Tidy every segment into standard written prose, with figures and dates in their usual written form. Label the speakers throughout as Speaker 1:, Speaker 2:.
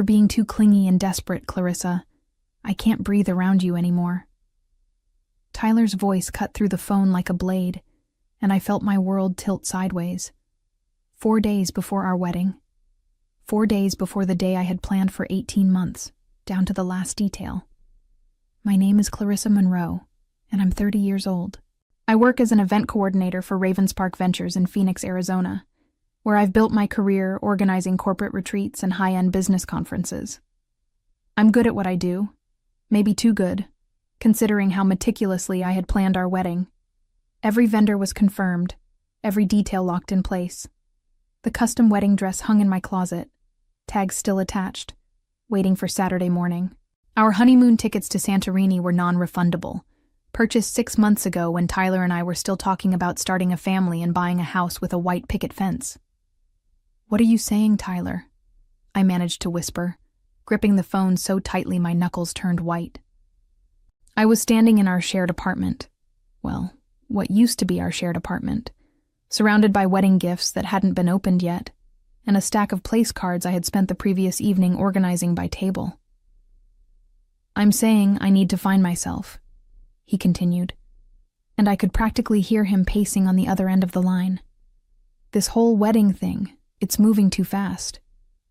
Speaker 1: being too clingy and desperate, Clarissa. I can't breathe around you anymore." Tyler's voice cut through the phone like a blade, and I felt my world tilt sideways. 4 days before our wedding. 4 days before the day I had planned for 18 months, down to the last detail. "My name is Clarissa Monroe, and I'm 30 years old. I work as an event coordinator for Ravenspark Ventures in Phoenix, Arizona, where I've built my career organizing corporate retreats and high-end business conferences. I'm good at what I do, maybe too good, considering how meticulously I had planned our wedding. Every vendor was confirmed, every detail locked in place. The custom wedding dress hung in my closet, tags still attached, waiting for Saturday morning. Our honeymoon tickets to Santorini were non-refundable, purchased 6 months ago when Tyler and I were still talking about starting a family and buying a house with a white picket fence." "What are you saying, Tyler?" I managed to whisper, gripping the phone so tightly my knuckles turned white. I was standing in our shared apartment. Well, what used to be our shared apartment, surrounded by wedding gifts that hadn't been opened yet, and a stack of place cards I had spent the previous evening organizing by table. "I'm saying I need to find myself," he continued, and I could practically hear him pacing on the other end of the line. "This whole wedding thing, it's moving too fast.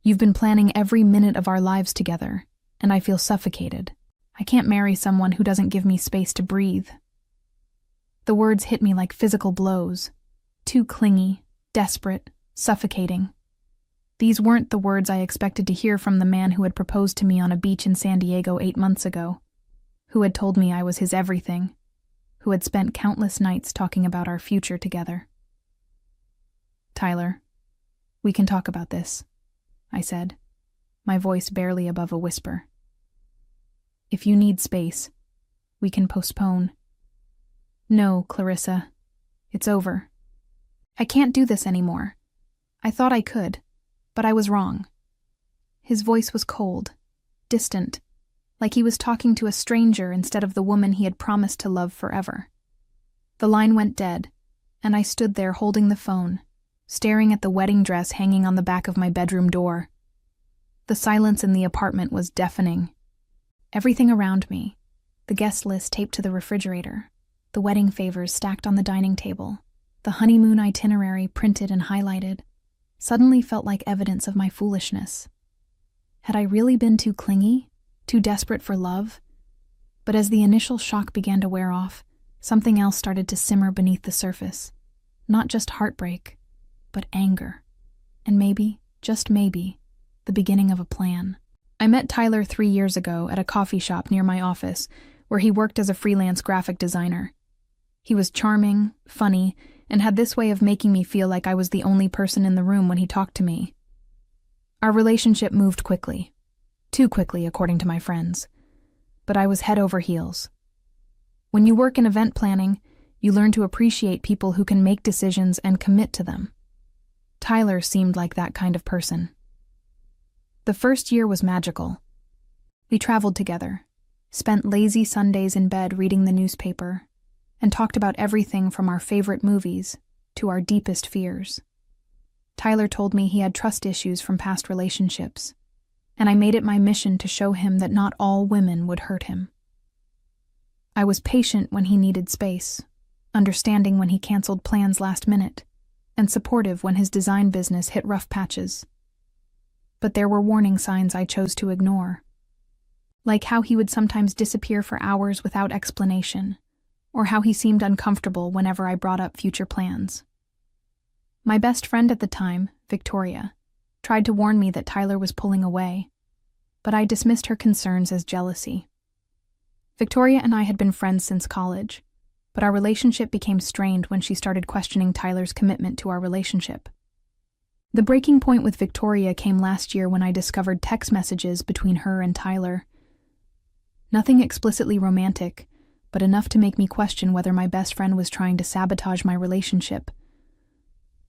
Speaker 1: You've been planning every minute of our lives together, and I feel suffocated. I can't marry someone who doesn't give me space to breathe." The words hit me like physical blows. Too clingy, desperate, suffocating. These weren't the words I expected to hear from the man who had proposed to me on a beach in San Diego 8 months ago, who had told me I was his everything, who had spent countless nights talking about our future together. "Tyler, we can talk about this," I said, my voice barely above a whisper. "If you need space, we can postpone." "No, Clarissa. It's over. I can't do this anymore. I thought I could, but I was wrong." His voice was cold, distant, like he was talking to a stranger instead of the woman he had promised to love forever. The line went dead, and I stood there holding the phone, staring at the wedding dress hanging on the back of my bedroom door. The silence in the apartment was deafening. Everything around me, the guest list taped to the refrigerator, the wedding favors stacked on the dining table, the honeymoon itinerary printed and highlighted, suddenly felt like evidence of my foolishness. Had I really been too clingy, too desperate for love? But as the initial shock began to wear off, something else started to simmer beneath the surface. Not just heartbreak, but anger. And maybe, just maybe, the beginning of a plan. I met Tyler 3 years ago at a coffee shop near my office, where he worked as a freelance graphic designer. He was charming, funny, and had this way of making me feel like I was the only person in the room when he talked to me. Our relationship moved quickly. Too quickly, according to my friends. But I was head over heels. When you work in event planning, you learn to appreciate people who can make decisions and commit to them. Tyler seemed like that kind of person. The first year was magical. We traveled together, spent lazy Sundays in bed reading the newspaper, and talked about everything from our favorite movies to our deepest fears. Tyler told me he had trust issues from past relationships, and I made it my mission to show him that not all women would hurt him. I was patient when he needed space, understanding when he canceled plans last minute, and supportive when his design business hit rough patches. But there were warning signs I chose to ignore, like how he would sometimes disappear for hours without explanation, or how he seemed uncomfortable whenever I brought up future plans. My best friend at the time, Victoria, tried to warn me that Tyler was pulling away, but I dismissed her concerns as jealousy. Victoria and I had been friends since college, but our relationship became strained when she started questioning Tyler's commitment to our relationship. The breaking point with Victoria came last year when I discovered text messages between her and Tyler. Nothing explicitly romantic, but enough to make me question whether my best friend was trying to sabotage my relationship.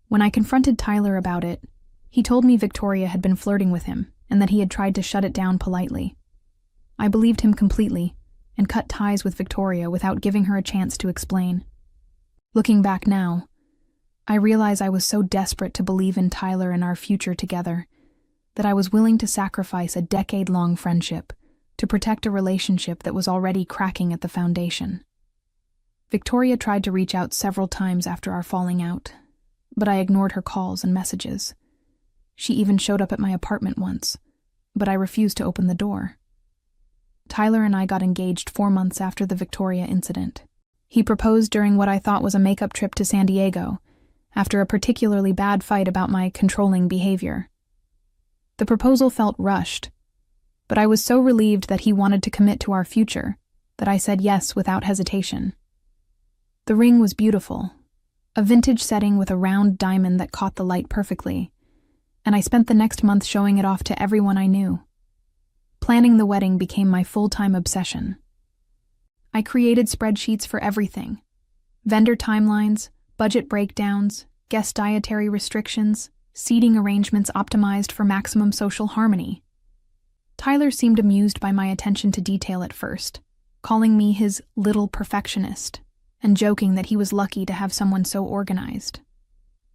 Speaker 1: When I confronted Tyler about it, he told me Victoria had been flirting with him and that he had tried to shut it down politely. I believed him completely and cut ties with Victoria without giving her a chance to explain. Looking back now, I realize I was so desperate to believe in Tyler and our future together that I was willing to sacrifice a decade-long friendship to protect a relationship that was already cracking at the foundation. Victoria tried to reach out several times after our falling out, but I ignored her calls and messages. She even showed up at my apartment once, but I refused to open the door. Tyler and I got engaged 4 months after the Victoria incident. He proposed during what I thought was a makeup trip to San Diego, after a particularly bad fight about my controlling behavior. The proposal felt rushed, but I was so relieved that he wanted to commit to our future that I said yes without hesitation. The ring was beautiful, a vintage setting with a round diamond that caught the light perfectly, and I spent the next month showing it off to everyone I knew. Planning the wedding became my full-time obsession. I created spreadsheets for everything: vendor timelines, budget breakdowns, guest dietary restrictions, seating arrangements optimized for maximum social harmony. Tyler seemed amused by my attention to detail at first, calling me his little perfectionist, and joking that he was lucky to have someone so organized.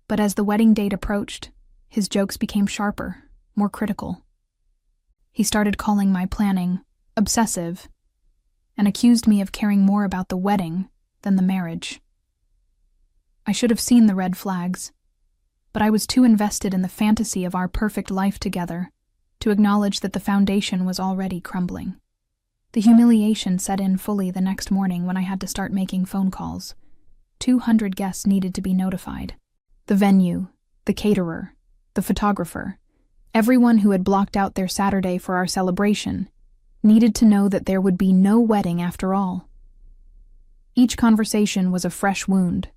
Speaker 1: But as the wedding date approached, his jokes became sharper, more critical. He started calling my planning obsessive, and accused me of caring more about the wedding than the marriage. I should have seen the red flags, but I was too invested in the fantasy of our perfect life together to acknowledge that the foundation was already crumbling. The humiliation set in fully the next morning when I had to start making phone calls. 200 guests needed to be notified. The venue, the caterer, the photographer, everyone who had blocked out their Saturday for our celebration needed to know that there would be no wedding after all. Each conversation was a fresh wound,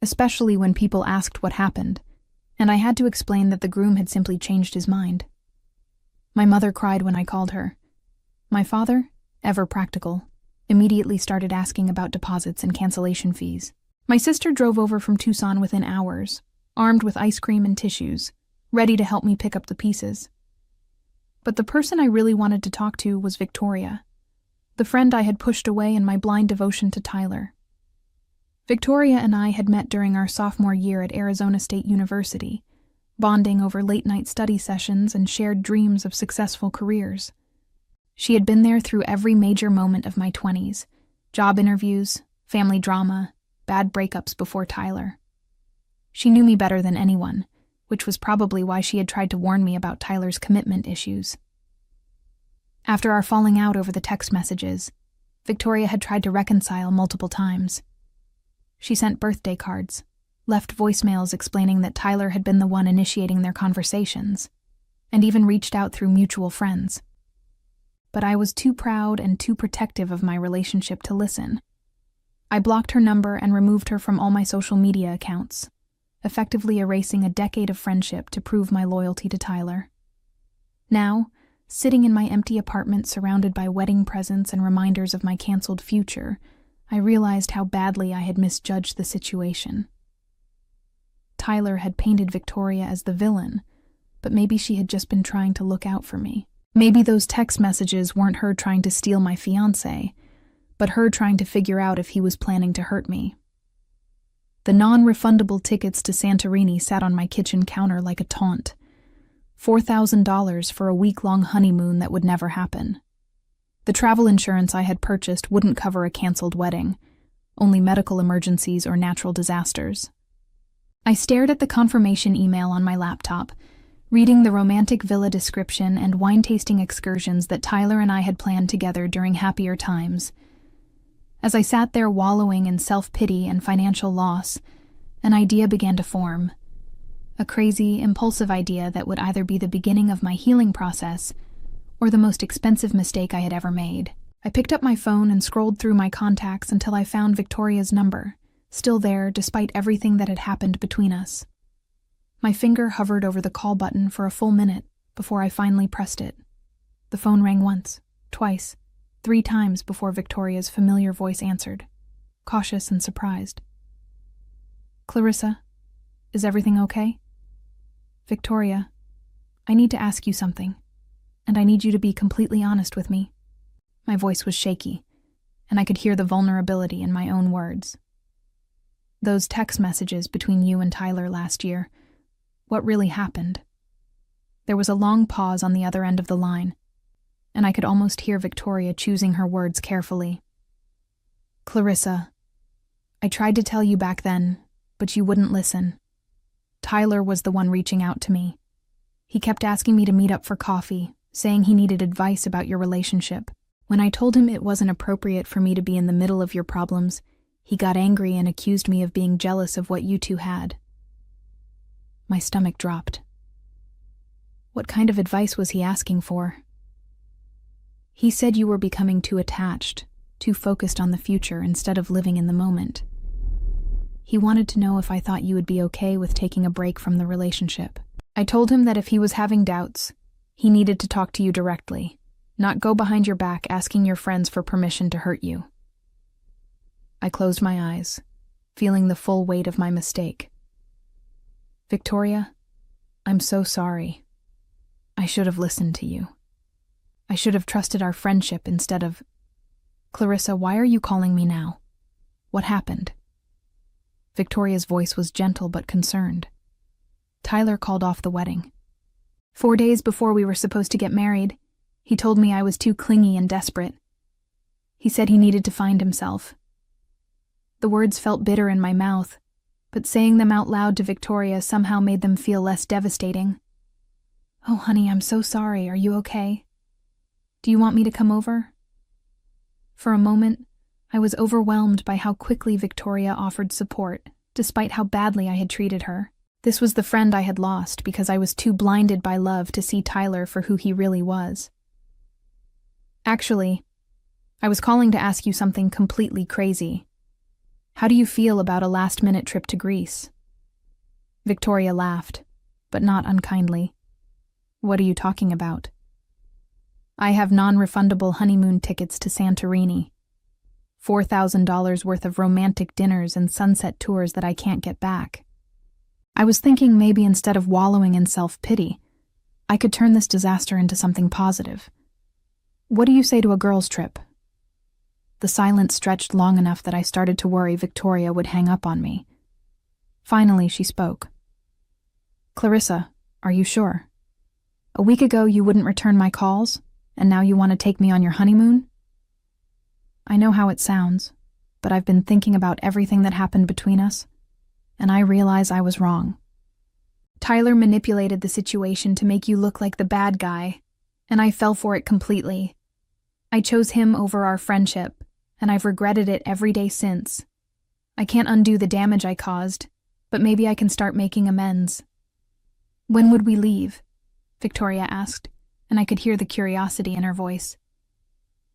Speaker 1: especially when people asked what happened, and I had to explain that the groom had simply changed his mind. My mother cried when I called her. My father, ever practical, immediately started asking about deposits and cancellation fees. My sister drove over from Tucson within hours, armed with ice cream and tissues, ready to help me pick up the pieces. But the person I really wanted to talk to was Victoria, the friend I had pushed away in my blind devotion to Tyler. Victoria and I had met during our sophomore year at Arizona State University, bonding over late-night study sessions and shared dreams of successful careers. She had been there through every major moment of my 20s, job interviews, family drama, bad breakups before Tyler. She knew me better than anyone, which was probably why she had tried to warn me about Tyler's commitment issues. After our falling out over the text messages, Victoria had tried to reconcile multiple times. She sent birthday cards, left voicemails explaining that Tyler had been the one initiating their conversations, and even reached out through mutual friends. But I was too proud and too protective of my relationship to listen. I blocked her number and removed her from all my social media accounts, effectively erasing a decade of friendship to prove my loyalty to Tyler. Now, sitting in my empty apartment surrounded by wedding presents and reminders of my canceled future, I realized how badly I had misjudged the situation. Tyler had painted Victoria as the villain, but maybe she had just been trying to look out for me. Maybe those text messages weren't her trying to steal my fiancé, but her trying to figure out if he was planning to hurt me. The non-refundable tickets to Santorini sat on my kitchen counter like a taunt. $4,000 for a week-long honeymoon that would never happen. The travel insurance I had purchased wouldn't cover a canceled wedding, only medical emergencies or natural disasters. I stared at the confirmation email on my laptop, reading the romantic villa description and wine-tasting excursions that Tyler and I had planned together during happier times. As I sat there wallowing in self-pity and financial loss, an idea began to form. A crazy, impulsive idea that would either be the beginning of my healing process or the most expensive mistake I had ever made. I picked up my phone and scrolled through my contacts until I found Victoria's number, still there despite everything that had happened between us. My finger hovered over the call button for a full minute before I finally pressed it. The phone rang once, twice, 3 times before Victoria's familiar voice answered, cautious and surprised. "Clarissa, is everything okay?" "Victoria, I need to ask you something, and I need you to be completely honest with me." My voice was shaky, and I could hear the vulnerability in my own words. "Those text messages between you and Tyler last year, what really happened?" There was a long pause on the other end of the line, and I could almost hear Victoria choosing her words carefully. Clarissa, I tried to tell you back then, but you wouldn't listen. Tyler was the one reaching out to me. He kept asking me to meet up for coffee, saying he needed advice about your relationship. When I told him it wasn't appropriate for me to be in the middle of your problems, he got angry and accused me of being jealous of what you two had. My stomach dropped. What kind of advice was he asking for? He said you were becoming too attached, too focused on the future instead of living in the moment. He wanted to know if I thought you would be okay with taking a break from the relationship. I told him that if he was having doubts, he needed to talk to you directly, not go behind your back asking your friends for permission to hurt you. I closed my eyes, feeling the full weight of my mistake. Victoria, I'm so sorry. I should have listened to you. I should have trusted our friendship instead of... Clarissa, why are you calling me now? What happened? Victoria's voice was gentle but concerned. Tyler called off the wedding. 4 days before we were supposed to get married, he told me I was too clingy and desperate. He said he needed to find himself. The words felt bitter in my mouth, but saying them out loud to Victoria somehow made them feel less devastating. Oh, honey, I'm so sorry. Are you okay? Do you want me to come over? For a moment, I was overwhelmed by how quickly Victoria offered support, despite how badly I had treated her. This was the friend I had lost because I was too blinded by love to see Tyler for who he really was. Actually, I was calling to ask you something completely crazy. How do you feel about a last-minute trip to Greece? Victoria laughed, but not unkindly. What are you talking about? I have non-refundable honeymoon tickets to Santorini. $4,000 worth of romantic dinners and sunset tours that I can't get back. I was thinking maybe instead of wallowing in self-pity, I could turn this disaster into something positive. What do you say to a girls' trip? The silence stretched long enough that I started to worry Victoria would hang up on me. Finally, she spoke. Clarissa, are you sure? A week ago you wouldn't return my calls, and now you want to take me on your honeymoon? I know how it sounds, but I've been thinking about everything that happened between us, and I realize I was wrong. Tyler manipulated the situation to make you look like the bad guy, and I fell for it completely. I chose him over our friendship, and I've regretted it every day since. I can't undo the damage I caused, but maybe I can start making amends. When would we leave? Victoria asked, and I could hear the curiosity in her voice.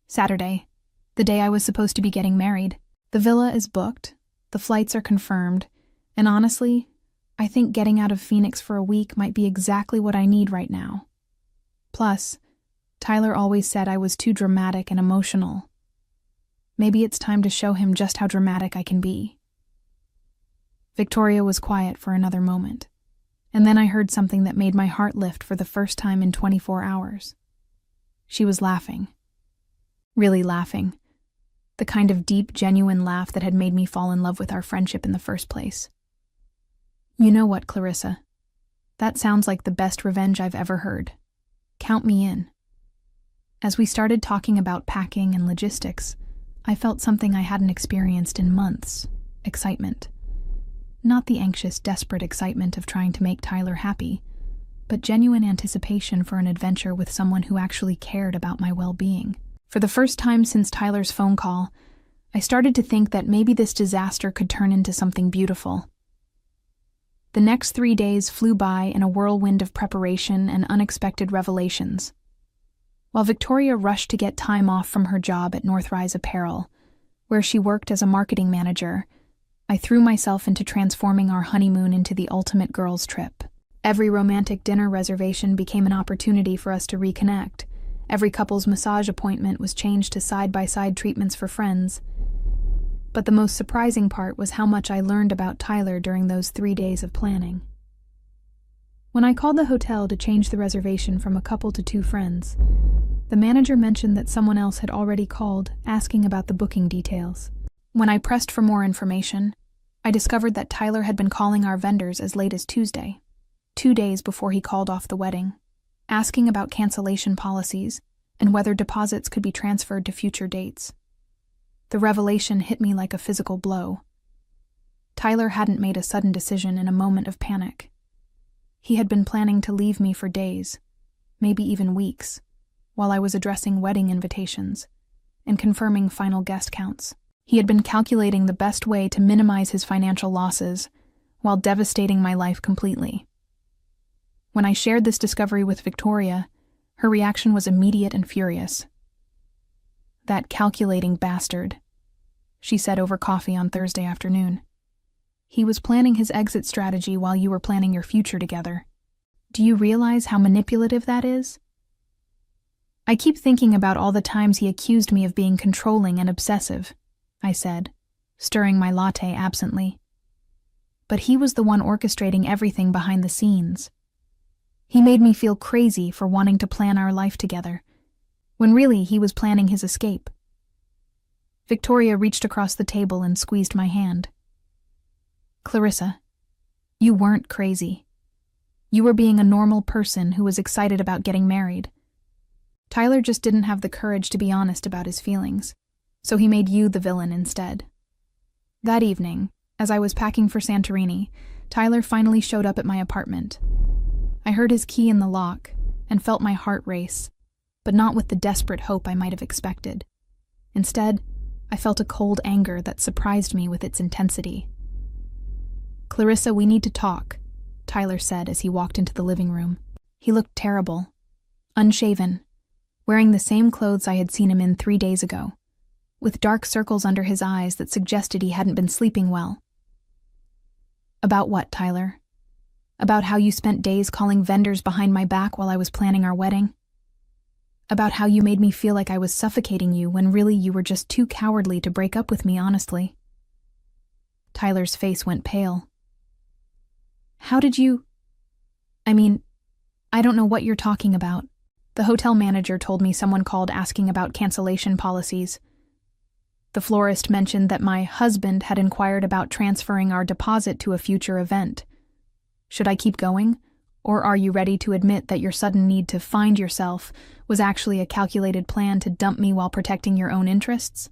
Speaker 1: Saturday, the day I was supposed to be getting married. The villa is booked, the flights are confirmed, and honestly, I think getting out of Phoenix for a week might be exactly what I need right now. Plus, Tyler always said I was too dramatic and emotional. Maybe it's time to show him just how dramatic I can be. Victoria was quiet for another moment, and then I heard something that made my heart lift for the first time in 24 hours. She was laughing. Really laughing. The kind of deep, genuine laugh that had made me fall in love with our friendship in the first place. You know what, Clarissa? That sounds like the best revenge I've ever heard. Count me in. As we started talking about packing and logistics, I felt something I hadn't experienced in months: excitement. Not the anxious, desperate excitement of trying to make Tyler happy, but genuine anticipation for an adventure with someone who actually cared about my well-being. For the first time since Tyler's phone call, I started to think that maybe this disaster could turn into something beautiful. The next 3 days flew by in a whirlwind of preparation and unexpected revelations. While Victoria rushed to get time off from her job at Northrise Apparel, where she worked as a marketing manager, I threw myself into transforming our honeymoon into the ultimate girls' trip. Every romantic dinner reservation became an opportunity for us to reconnect. Every couple's massage appointment was changed to side-by-side treatments for friends. But the most surprising part was how much I learned about Tyler during those 3 days of planning. When I called the hotel to change the reservation from a couple to 2 friends, the manager mentioned that someone else had already called, asking about the booking details. When I pressed for more information, I discovered that Tyler had been calling our vendors as late as Tuesday, 2 days before he called off the wedding. asking about cancellation policies and whether deposits could be transferred to future dates. The revelation hit me like a physical blow. Tyler hadn't made a sudden decision in a moment of panic. He had been planning to leave me for days, maybe even weeks, while I was addressing wedding invitations and confirming final guest counts. He had been calculating the best way to minimize his financial losses while devastating my life completely. When I shared this discovery with Victoria, her reaction was immediate and furious. "That calculating bastard," she said over coffee on Thursday afternoon. "He was planning his exit strategy while you were planning your future together. Do you realize how manipulative that is?" "I keep thinking about all the times he accused me of being controlling and obsessive," I said, stirring my latte absently. "But he was the one orchestrating everything behind the scenes. He made me feel crazy for wanting to plan our life together, when really he was planning his escape." Victoria reached across the table and squeezed my hand. "Clarissa, you weren't crazy. You were being a normal person who was excited about getting married. Tyler just didn't have the courage to be honest about his feelings, so he made you the villain instead." That evening, as I was packing for Santorini, Tyler finally showed up at my apartment. I heard his key in the lock and felt my heart race, but not with the desperate hope I might have expected. Instead, I felt a cold anger that surprised me with its intensity. "Clarissa, we need to talk," Tyler said as he walked into the living room. He looked terrible, unshaven, wearing the same clothes I had seen him in 3 days ago, with dark circles under his eyes that suggested he hadn't been sleeping well. "About what, Tyler? About how you spent days calling vendors behind my back while I was planning our wedding? About how you made me feel like I was suffocating you when really you were just too cowardly to break up with me honestly?" Tyler's face went pale. "How did you... I don't know what you're talking about. The hotel manager told me someone called asking about cancellation policies. The florist mentioned that my husband had inquired about transferring our deposit to a future event. Should I keep going, or are you ready to admit that your sudden need to find yourself was actually a calculated plan to dump me while protecting your own interests?"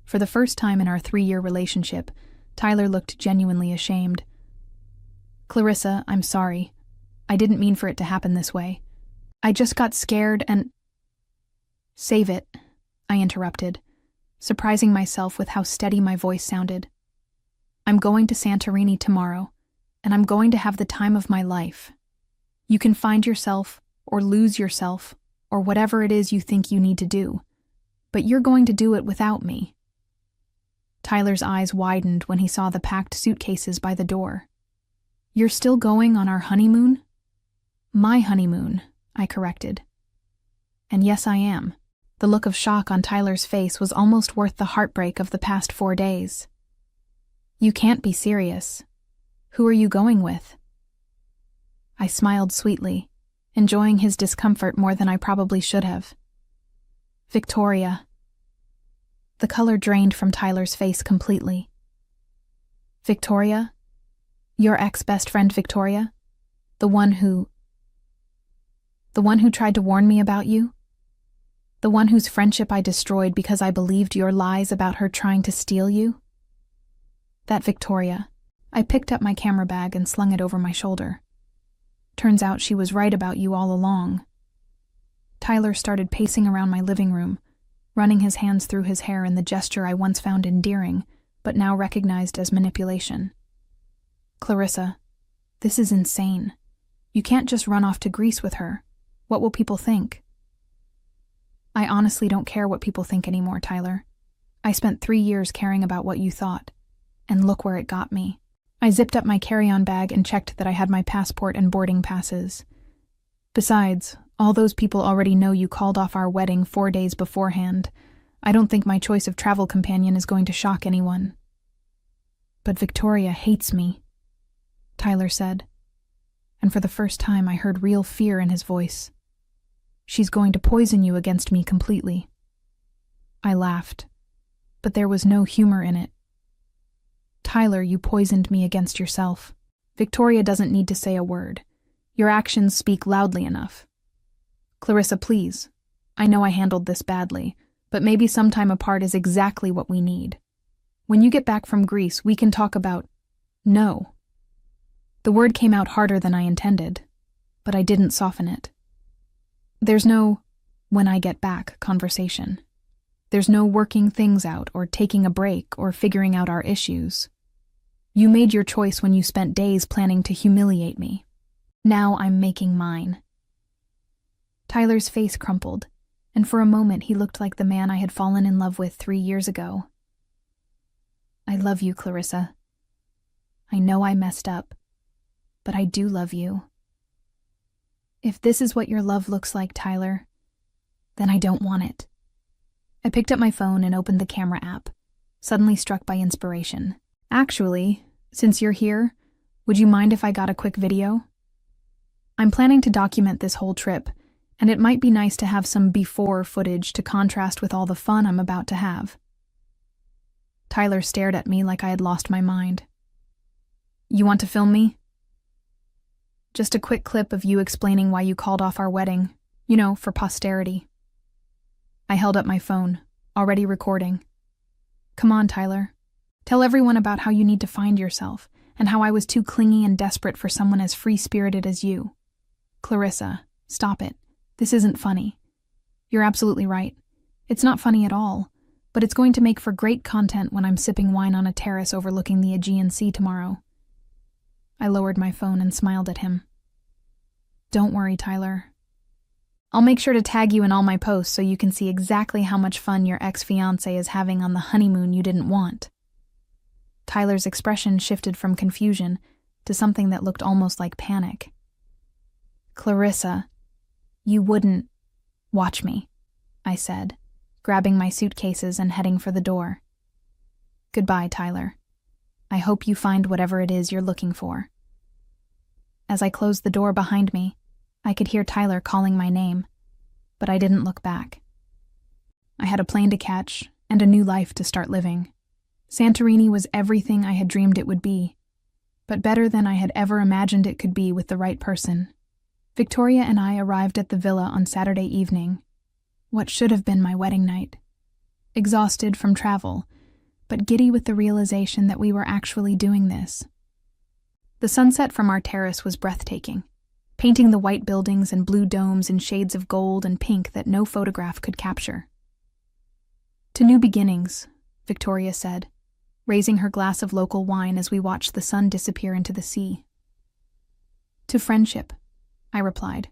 Speaker 1: For the first time in our 3-year relationship, Tyler looked genuinely ashamed. "Clarissa, I'm sorry. I didn't mean for it to happen this way. I just got scared and—" "Save it," I interrupted, surprising myself with how steady my voice sounded. "I'm going to Santorini tomorrow, and I'm going to have the time of my life. You can find yourself, or lose yourself, or whatever it is you think you need to do, but you're going to do it without me." Tyler's eyes widened when he saw the packed suitcases by the door. "You're still going on our honeymoon?" "My honeymoon," I corrected. "And yes, I am." The look of shock on Tyler's face was almost worth the heartbreak of the past 4 days. "You can't be serious. Who are you going with?" I smiled sweetly, enjoying his discomfort more than I probably should have. "Victoria." The color drained from Tyler's face completely. "Victoria? Your ex-best friend Victoria? The one who tried to warn me about you? The one whose friendship I destroyed because I believed your lies about her trying to steal you?" "That Victoria." I picked up my camera bag and slung it over my shoulder. "Turns out she was right about you all along." Tyler started pacing around my living room, running his hands through his hair in the gesture I once found endearing, but now recognized as manipulation. "Clarissa, this is insane. You can't just run off to Greece with her. What will people think?" "I honestly don't care what people think anymore, Tyler. I spent 3 years caring about what you thought, and look where it got me." I zipped up my carry-on bag and checked that I had my passport and boarding passes. "Besides, all those people already know you called off our wedding 4 days beforehand. I don't think my choice of travel companion is going to shock anyone." "But Victoria hates me," Tyler said, and for the first time I heard real fear in his voice. "She's going to poison you against me completely." I laughed, but there was no humor in it. "Tyler, you poisoned me against yourself. Victoria doesn't need to say a word. Your actions speak loudly enough. Clarissa, please. I know I handled this badly, but maybe some time apart is exactly what we need. When you get back from Greece, we can talk about— No. The word came out harder than I intended, but I didn't soften it. There's no "when I get back" conversation. There's no working things out or taking a break or figuring out our issues. You made your choice when you spent days planning to humiliate me. Now I'm making mine. Tyler's face crumpled, and for a moment he looked like the man I had fallen in love with 3 years ago. I love you, Clarissa. I know I messed up, but I do love you. If this is what your love looks like, Tyler, then I don't want it. I picked up my phone and opened the camera app, suddenly struck by inspiration. Actually, since you're here, would you mind if I got a quick video? I'm planning to document this whole trip, and it might be nice to have some before footage to contrast with all the fun I'm about to have. Tyler stared at me like I had lost my mind. You want to film me? Just a quick clip of you explaining why you called off our wedding, for posterity. I held up my phone, already recording. Come on, Tyler. Tell everyone about how you need to find yourself, and how I was too clingy and desperate for someone as free-spirited as you. Clarissa, stop it. This isn't funny. You're absolutely right. It's not funny at all, but it's going to make for great content when I'm sipping wine on a terrace overlooking the Aegean Sea tomorrow. I lowered my phone and smiled at him. Don't worry, Tyler. I'll make sure to tag you in all my posts so you can see exactly how much fun your ex-fiancé is having on the honeymoon you didn't want. Tyler's expression shifted from confusion to something that looked almost like panic. Clarissa, you wouldn't— Watch me, I said, grabbing my suitcases and heading for the door. Goodbye, Tyler. I hope you find whatever it is you're looking for. As I closed the door behind me, I could hear Tyler calling my name, but I didn't look back. I had a plane to catch and a new life to start living. Santorini was everything I had dreamed it would be, but better than I had ever imagined it could be with the right person. Victoria and I arrived at the villa on Saturday evening, what should have been my wedding night. Exhausted from travel, but giddy with the realization that we were actually doing this. The sunset from our terrace was breathtaking, painting the white buildings and blue domes in shades of gold and pink that no photograph could capture. To new beginnings, Victoria said, raising her glass of local wine as we watched the sun disappear into the sea. To friendship, I replied,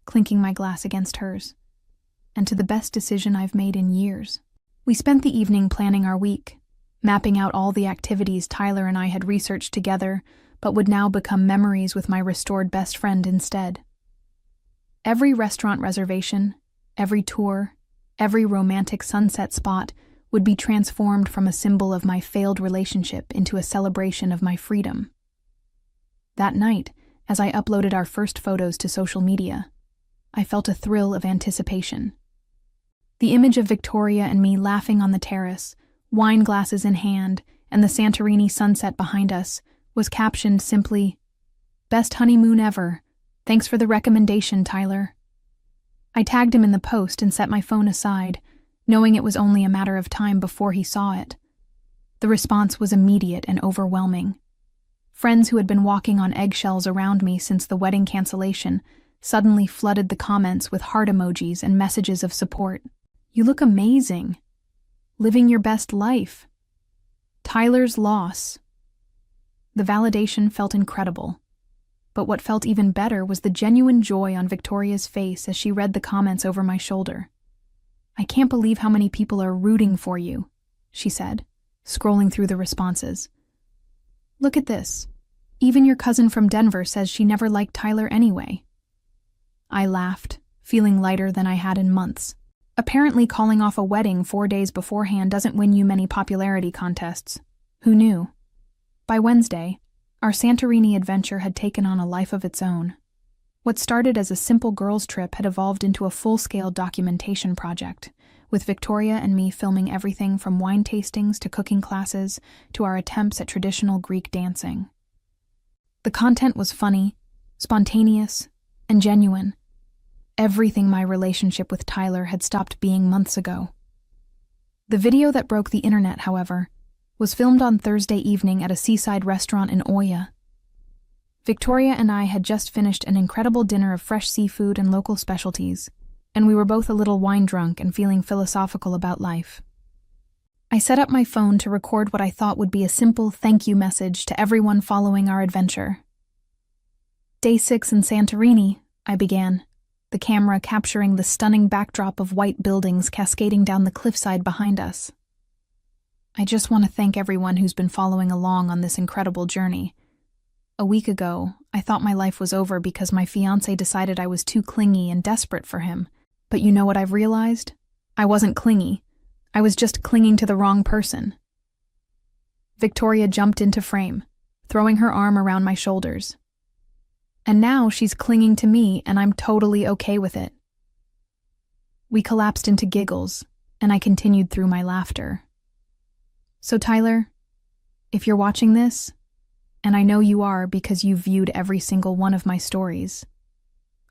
Speaker 1: clinking my glass against hers, and to the best decision I've made in years. We spent the evening planning our week, mapping out all the activities Tyler and I had researched together, but would now become memories with my restored best friend instead. Every restaurant reservation, every tour, every romantic sunset spot would be transformed from a symbol of my failed relationship into a celebration of my freedom. That night, as I uploaded our first photos to social media, I felt a thrill of anticipation. The image of Victoria and me laughing on the terrace, wine glasses in hand, and the Santorini sunset behind us was captioned simply, "Best honeymoon ever. Thanks for the recommendation, Tyler." I tagged him in the post and set my phone aside, knowing it was only a matter of time before he saw it. The response was immediate and overwhelming. Friends who had been walking on eggshells around me since the wedding cancellation suddenly flooded the comments with heart emojis and messages of support. You look amazing. Living your best life. Tyler's loss. The validation felt incredible, but what felt even better was the genuine joy on Victoria's face as she read the comments over my shoulder. "I can't believe how many people are rooting for you," she said, scrolling through the responses. "Look at this. Even your cousin from Denver says she never liked Tyler anyway." I laughed, feeling lighter than I had in months. Apparently calling off a wedding 4 days beforehand doesn't win you many popularity contests. Who knew? By Wednesday, our Santorini adventure had taken on a life of its own. What started as a simple girls' trip had evolved into a full-scale documentation project, with Victoria and me filming everything from wine tastings to cooking classes to our attempts at traditional Greek dancing. The content was funny, spontaneous, and genuine. Everything my relationship with Tyler had stopped being months ago. The video that broke the internet, however, was filmed on Thursday evening at a seaside restaurant in Oya. Victoria and I had just finished an incredible dinner of fresh seafood and local specialties, and we were both a little wine drunk and feeling philosophical about life. I set up my phone to record what I thought would be a simple thank you message to everyone following our adventure. Day 6 in Santorini, I began, the camera capturing the stunning backdrop of white buildings cascading down the cliffside behind us. I just want to thank everyone who's been following along on this incredible journey. A week ago, I thought my life was over because my fiancé decided I was too clingy and desperate for him. But you know what I've realized? I wasn't clingy. I was just clinging to the wrong person. Victoria jumped into frame, throwing her arm around my shoulders. And now she's clinging to me, and I'm totally okay with it. We collapsed into giggles, and I continued through my laughter. So Tyler, if you're watching this, and I know you are because you've viewed every single one of my stories,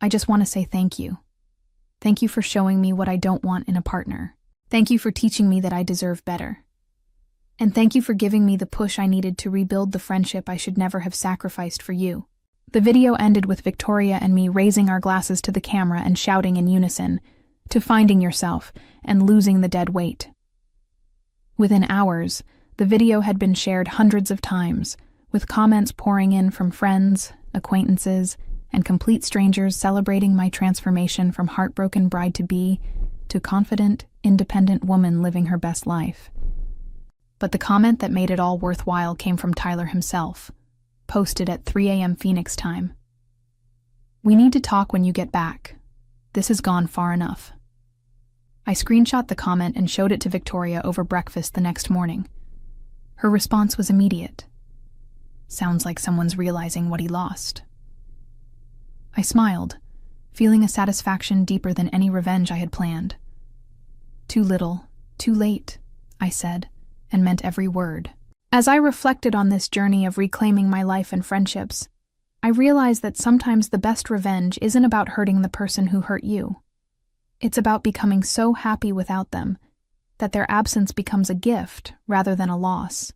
Speaker 1: I just want to say thank you. Thank you for showing me what I don't want in a partner. Thank you for teaching me that I deserve better. And thank you for giving me the push I needed to rebuild the friendship I should never have sacrificed for you. The video ended with Victoria and me raising our glasses to the camera and shouting in unison, to finding yourself and losing the dead weight. Within hours, the video had been shared hundreds of times, with comments pouring in from friends, acquaintances, and complete strangers celebrating my transformation from heartbroken bride-to-be to confident, independent woman living her best life. But the comment that made it all worthwhile came from Tyler himself, posted at 3 a.m. Phoenix time. "We need to talk when you get back. This has gone far enough." I screenshot the comment and showed it to Victoria over breakfast the next morning. Her response was immediate. "Sounds like someone's realizing what he lost." I smiled, feeling a satisfaction deeper than any revenge I had planned. "Too little, too late," I said, and meant every word. As I reflected on this journey of reclaiming my life and friendships, I realized that sometimes the best revenge isn't about hurting the person who hurt you. It's about becoming so happy without them that their absence becomes a gift rather than a loss.